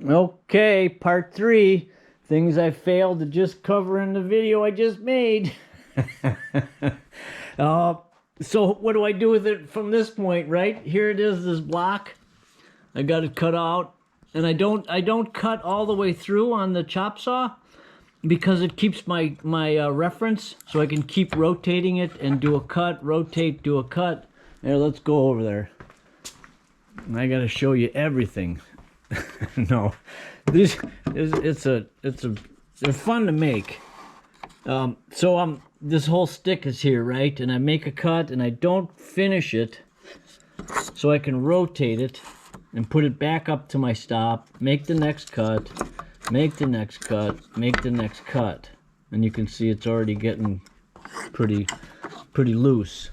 Okay, part 3. Things I failed to just cover in the video I just made. uh, so what do I do with it from this point, right? Here it is, this block. I got it cut out. And I don't cut all the way through on the chop saw because it keeps my reference, so I can keep rotating it and do a cut, rotate, do a cut. Here, let's go over there. And I got to show you everything. No, they're fun to make. This whole stick is here, right? And I make a cut and I don't finish it, so I can rotate it and put it back up to my stop, make the next cut, make the next cut, make the next cut. And you can see it's already getting pretty loose.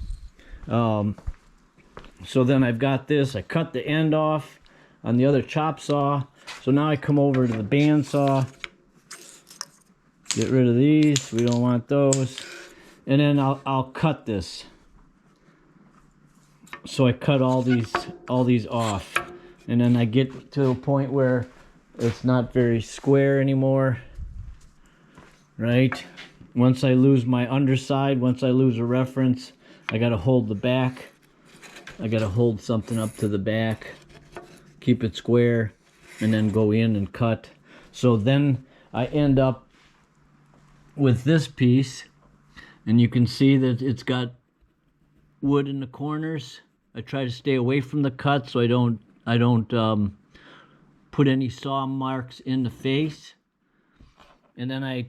So then I've got this, I cut the end off on the other chop saw. So now I come over to the bandsaw, get rid of these, we don't want those. And then I'll cut this. So I cut all these off. And then I get to a point where it's not very square anymore, right? Once I lose my underside, once I lose a reference, I gotta hold the back. I gotta hold something up to the back, keep it square, and then go in and cut. So then I end up with this piece, and you can see that it's got wood in the corners. I try to stay away from the cut so I don't put any saw marks in the face. And then I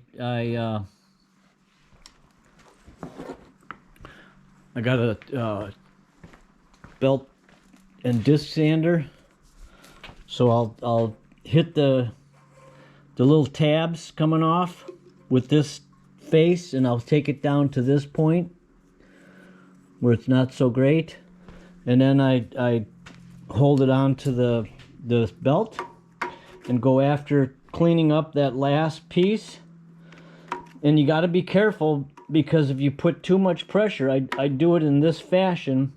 got a belt and disc sander, so I'll hit the little tabs coming off with this face, and I'll take it down to this point where it's not so great, and then I hold it onto the belt and go after cleaning up that last piece. And you got to be careful, because if you put too much pressure, I do it in this fashion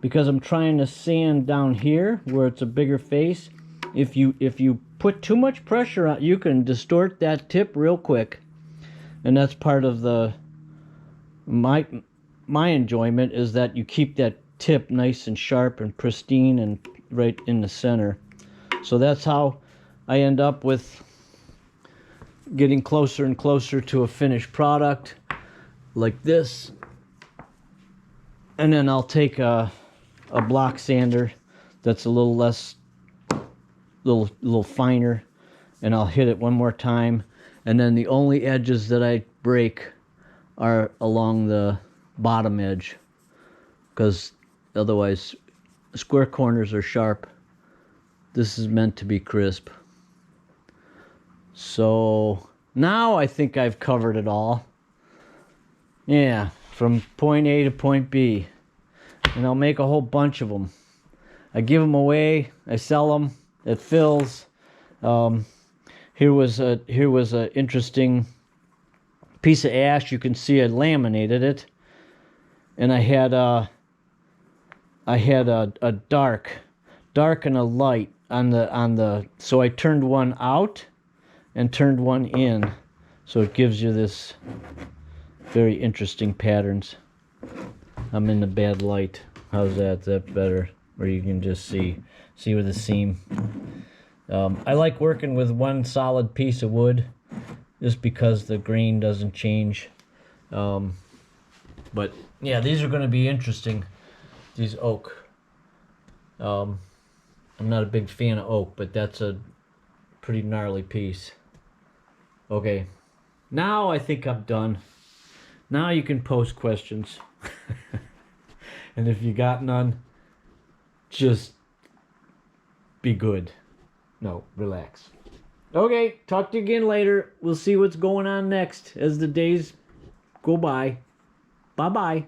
because I'm trying to sand down here where it's a bigger face. If you put too much pressure on, you can distort that tip real quick, and that's part of my enjoyment, is that you keep that tip nice and sharp and pristine and right in the center. So that's how I end up with getting closer and closer to a finished product like this. And then I'll take a block sander that's a little less, little finer, and I'll hit it one more time. And then the only edges that I break are along the bottom edge, because otherwise square corners are sharp. This is meant to be crisp. So now I think I've covered it all. Yeah, from point A to point B. And I'll make a whole bunch of them. I give them away, I sell them, it fills. Here was a interesting piece of ash. You can see I laminated it, and I had a dark and a light on the. So I turned one out and turned one in, so it gives you this very interesting patterns. I'm in the bad light. How's that? Is that better? Where you can just see with the seam. I like working with one solid piece of wood, just because the grain doesn't change. But yeah, these are going to be interesting. These oak. I'm not a big fan of oak, but that's a pretty gnarly piece. Okay, now I think I'm done. Now you can post questions. And if you got none, just be good. No, relax. Okay, talk to you again later. We'll see what's going on next as the days go by. Bye-bye.